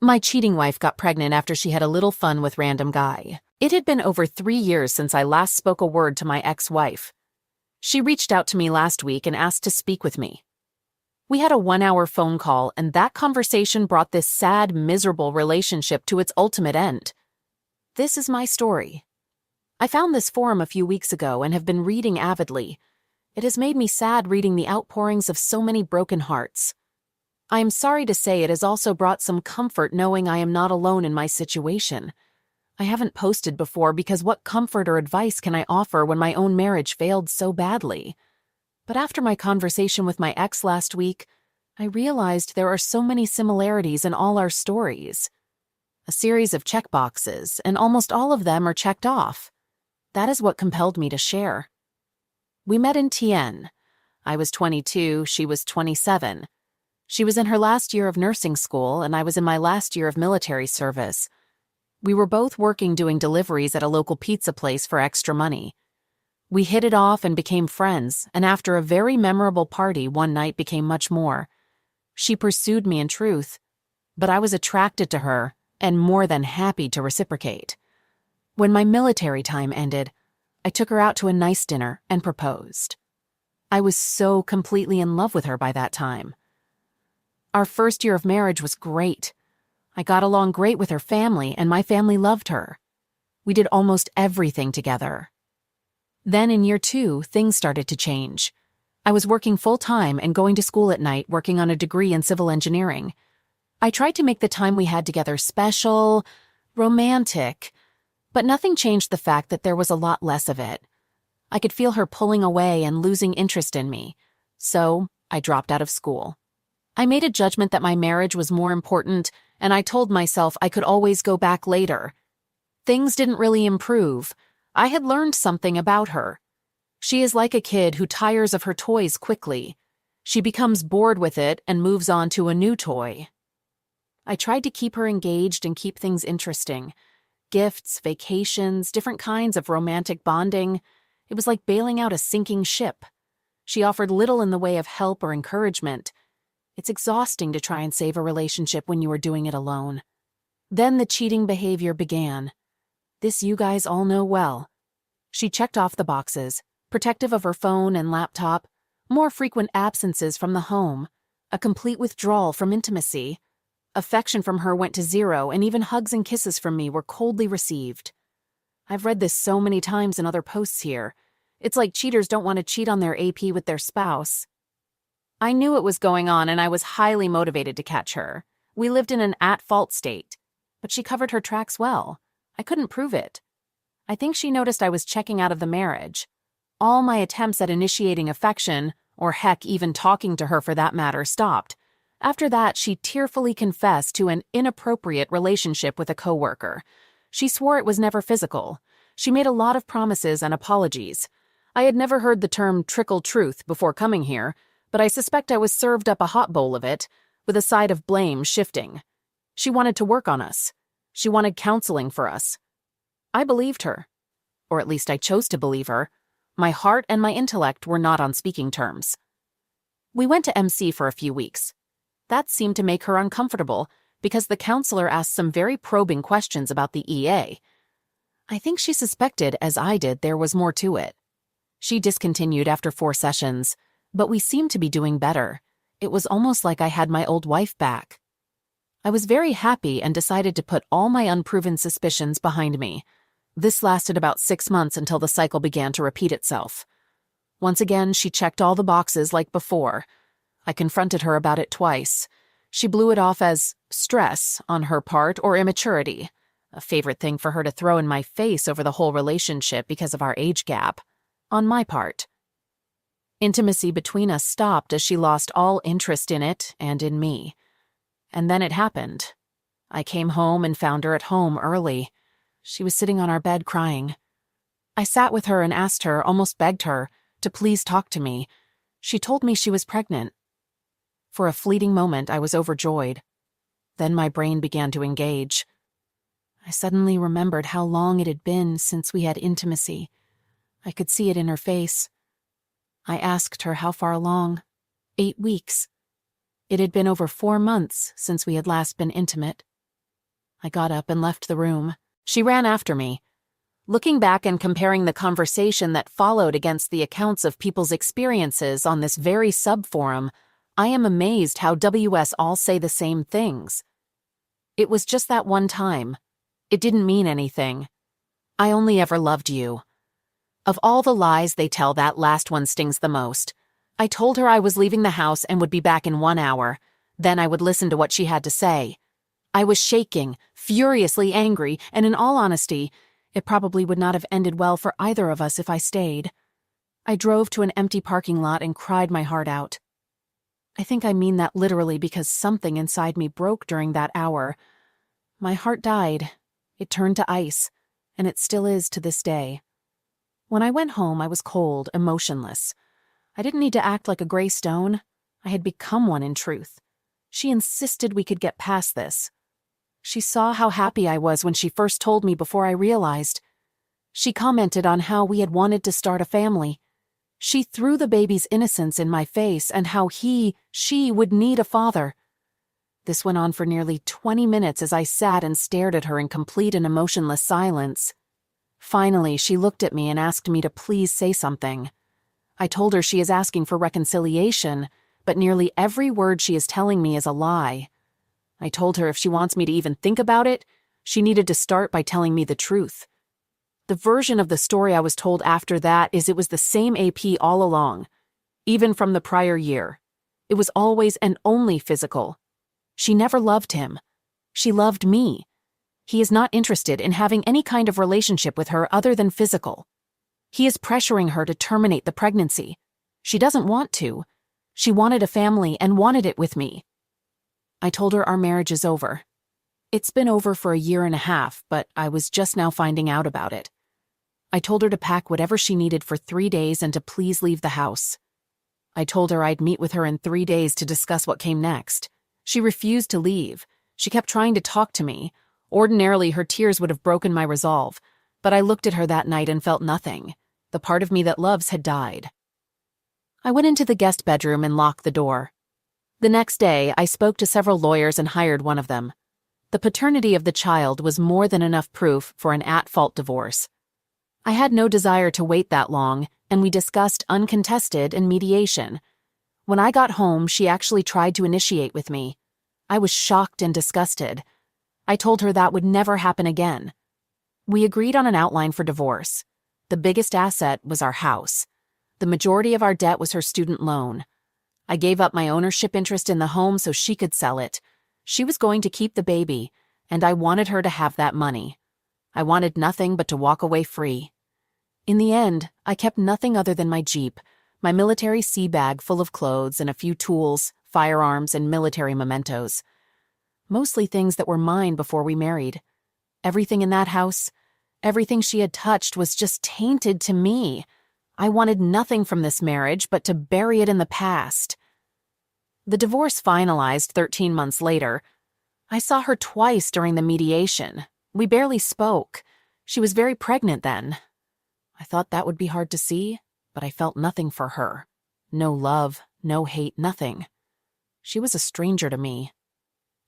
My cheating wife got pregnant after she had a little fun with random guy. It had been over 3 years since I last spoke a word to my ex-wife. She reached out to me last week and asked to speak with me. We had a 1-hour phone call, and that conversation brought this sad, miserable relationship to its ultimate end. This is my story. I found this forum a few weeks ago and have been reading avidly. It has made me sad reading the outpourings of so many broken hearts. I am sorry to say it has also brought some comfort knowing I am not alone in my situation. I haven't posted before because what comfort or advice can I offer when my own marriage failed so badly? But after my conversation with my ex last week, I realized there are so many similarities in all our stories. A series of checkboxes, and almost all of them are checked off. That is what compelled me to share. We met in TN. I was 22, she was 27. She was in her last year of nursing school, and I was in my last year of military service. We were both working doing deliveries at a local pizza place for extra money. We hit it off and became friends, and after a very memorable party one night became much more. She pursued me in truth, but I was attracted to her and more than happy to reciprocate. When my military time ended, I took her out to a nice dinner and proposed. I was so completely in love with her by that time. Our first year of marriage was great. I got along great with her family, and my family loved her. We did almost everything together. Then in year 2, things started to change. I was working full-time and going to school at night, working on a degree in civil engineering. I tried to make the time we had together special, romantic, but nothing changed the fact that there was a lot less of it. I could feel her pulling away and losing interest in me, so I dropped out of school. I made a judgment that my marriage was more important, and I told myself I could always go back later. Things didn't really improve. I had learned something about her. She is like a kid who tires of her toys quickly. She becomes bored with it and moves on to a new toy. I tried to keep her engaged and keep things interesting. Gifts, vacations, different kinds of romantic bonding. It was like bailing out a sinking ship. She offered little in the way of help or encouragement. It's exhausting to try and save a relationship when you are doing it alone. Then the cheating behavior began. This you guys all know well. She checked off the boxes, protective of her phone and laptop, more frequent absences from the home, a complete withdrawal from intimacy. Affection from her went to 0, and even hugs and kisses from me were coldly received. I've read this so many times in other posts here. It's like cheaters don't want to cheat on their AP with their spouse. I knew what was going on, and I was highly motivated to catch her. We lived in an at-fault state, but she covered her tracks well. I couldn't prove it. I think she noticed I was checking out of the marriage. All my attempts at initiating affection, or heck, even talking to her for that matter, stopped. After that, she tearfully confessed to an inappropriate relationship with a coworker. She swore it was never physical. She made a lot of promises and apologies. I had never heard the term trickle truth before coming here, but I suspect I was served up a hot bowl of it, with a side of blame shifting. She wanted to work on us. She wanted counseling for us. I believed her. Or at least I chose to believe her. My heart and my intellect were not on speaking terms. We went to MC for a few weeks. That seemed to make her uncomfortable, because the counselor asked some very probing questions about the EA. I think she suspected, as I did, there was more to it. She discontinued after 4 sessions, but we seemed to be doing better. It was almost like I had my old wife back. I was very happy and decided to put all my unproven suspicions behind me. This lasted about 6 months until the cycle began to repeat itself. Once again, she checked all the boxes like before. I confronted her about it twice. She blew it off as stress on her part or immaturity, a favorite thing for her to throw in my face over the whole relationship because of our age gap, on my part. Intimacy between us stopped as she lost all interest in it and in me. And then it happened. I came home and found her at home early. She was sitting on our bed crying. I sat with her and asked her, almost begged her, to please talk to me. She told me she was pregnant. For a fleeting moment, I was overjoyed. Then my brain began to engage. I suddenly remembered how long it had been since we had intimacy. I could see it in her face. I asked her how far along. 8 weeks. It had been over 4 months since we had last been intimate. I got up and left the room. She ran after me. Looking back and comparing the conversation that followed against the accounts of people's experiences on this very subforum, I am amazed how WS all say the same things. It was just that one time. It didn't mean anything. I only ever loved you. Of all the lies they tell, that last one stings the most. I told her I was leaving the house and would be back in 1 hour. Then I would listen to what she had to say. I was shaking, furiously angry, and in all honesty, it probably would not have ended well for either of us if I stayed. I drove to an empty parking lot and cried my heart out. I think I mean that literally because something inside me broke during that hour. My heart died. It turned to ice, and it still is to this day. When I went home, I was cold, emotionless. I didn't need to act like a gray stone. I had become one in truth. She insisted we could get past this. She saw how happy I was when she first told me before I realized. She commented on how we had wanted to start a family. She threw the baby's innocence in my face and how she would need a father. This went on for nearly 20 minutes as I sat and stared at her in complete and emotionless silence. Finally, she looked at me and asked me to please say something. I told her she is asking for reconciliation, but nearly every word she is telling me is a lie. I told her if she wants me to even think about it, she needed to start by telling me the truth. The version of the story I was told after that is it was the same AP all along, even from the prior year. It was always and only physical. She never loved him. She loved me. He is not interested in having any kind of relationship with her other than physical. He is pressuring her to terminate the pregnancy. She doesn't want to. She wanted a family and wanted it with me. I told her our marriage is over. It's been over for 1.5 years, but I was just now finding out about it. I told her to pack whatever she needed for 3 days and to please leave the house. I told her I'd meet with her in 3 days to discuss what came next. She refused to leave. She kept trying to talk to me. Ordinarily, her tears would have broken my resolve, but I looked at her that night and felt nothing. The part of me that loves had died. I went into the guest bedroom and locked the door. The next day, I spoke to several lawyers and hired one of them. The paternity of the child was more than enough proof for an at-fault divorce. I had no desire to wait that long, and we discussed uncontested and mediation. When I got home, she actually tried to initiate with me. I was shocked and disgusted. I told her that would never happen again. We agreed on an outline for divorce. The biggest asset was our house. The majority of our debt was her student loan. I gave up my ownership interest in the home so she could sell it. She was going to keep the baby, and I wanted her to have that money. I wanted nothing but to walk away free. In the end, I kept nothing other than my Jeep, my military sea bag full of clothes and a few tools, firearms, and military mementos. Mostly things that were mine before we married. Everything in that house, everything she had touched was just tainted to me. I wanted nothing from this marriage but to bury it in the past. The divorce finalized 13 months later. I saw her twice during the mediation. We barely spoke. She was very pregnant then. I thought that would be hard to see, but I felt nothing for her. No love, no hate, nothing. She was a stranger to me.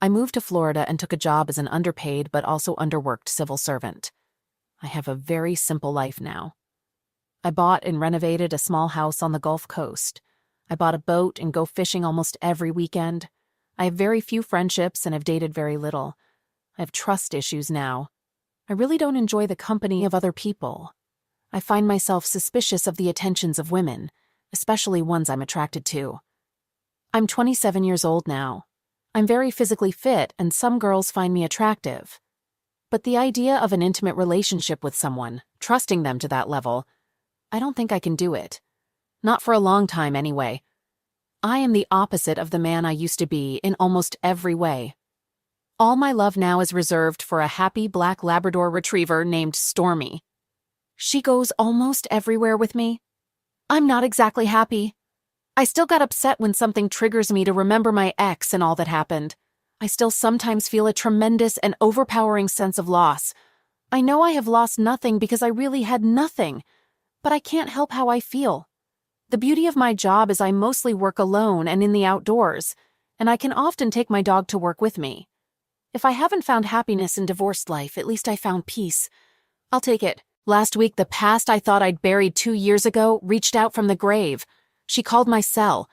I moved to Florida and took a job as an underpaid but also underworked civil servant. I have a very simple life now. I bought and renovated a small house on the Gulf Coast. I bought a boat and go fishing almost every weekend. I have very few friendships and have dated very little. I have trust issues now. I really don't enjoy the company of other people. I find myself suspicious of the attentions of women, especially ones I'm attracted to. I'm 27 years old now. I'm very physically fit and some girls find me attractive. But the idea of an intimate relationship with someone, trusting them to that level, I don't think I can do it. Not for a long time anyway. I am the opposite of the man I used to be in almost every way. All my love now is reserved for a happy black Labrador retriever named Stormy. She goes almost everywhere with me. I'm not exactly happy. I still got upset when something triggers me to remember my ex and all that happened. I still sometimes feel a tremendous and overpowering sense of loss. I know I have lost nothing because I really had nothing, but I can't help how I feel. The beauty of my job is I mostly work alone and in the outdoors, and I can often take my dog to work with me. If I haven't found happiness in divorced life, at least I found peace. I'll take it. Last week, the past I thought I'd buried 2 years ago reached out from the grave. She called my cell.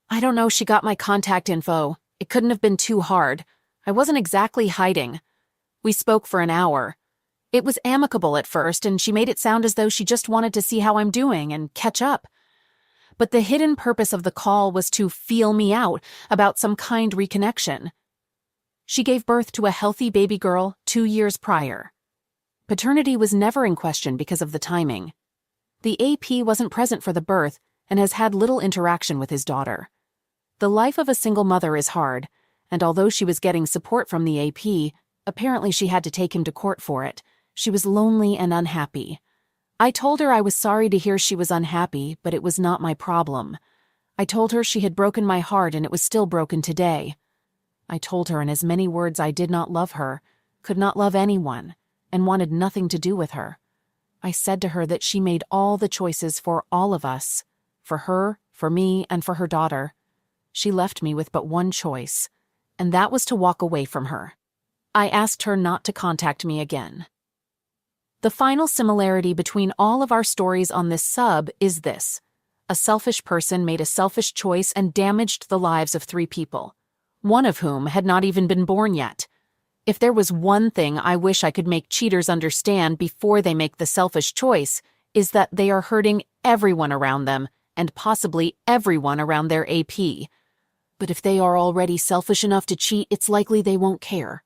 I don't know, she got my contact info. It couldn't have been too hard. I wasn't exactly hiding. We spoke for an hour. It was amicable at first, and she made it sound as though she just wanted to see how I'm doing and catch up. But the hidden purpose of the call was to feel me out about some kind reconnection. She gave birth to a healthy baby girl 2 years prior. Paternity was never in question because of the timing. The AP wasn't present for the birth and has had little interaction with his daughter. The life of a single mother is hard, and although she was getting support from the AP, apparently she had to take him to court for it. She was lonely and unhappy. I told her I was sorry to hear she was unhappy, but it was not my problem. I told her she had broken my heart and it was still broken today. I told her in as many words I did not love her, could not love anyone, and wanted nothing to do with her. I said to her that she made all the choices for all of us, for her, for me, and for her daughter. She left me with but one choice, and that was to walk away from her. I asked her not to contact me again. The final similarity between all of our stories on this sub is this. A selfish person made a selfish choice and damaged the lives of 3 people, one of whom had not even been born yet. If there was one thing I wish I could make cheaters understand before they make the selfish choice, is that they are hurting everyone around them and possibly everyone around their AP. But if they are already selfish enough to cheat, it's likely they won't care.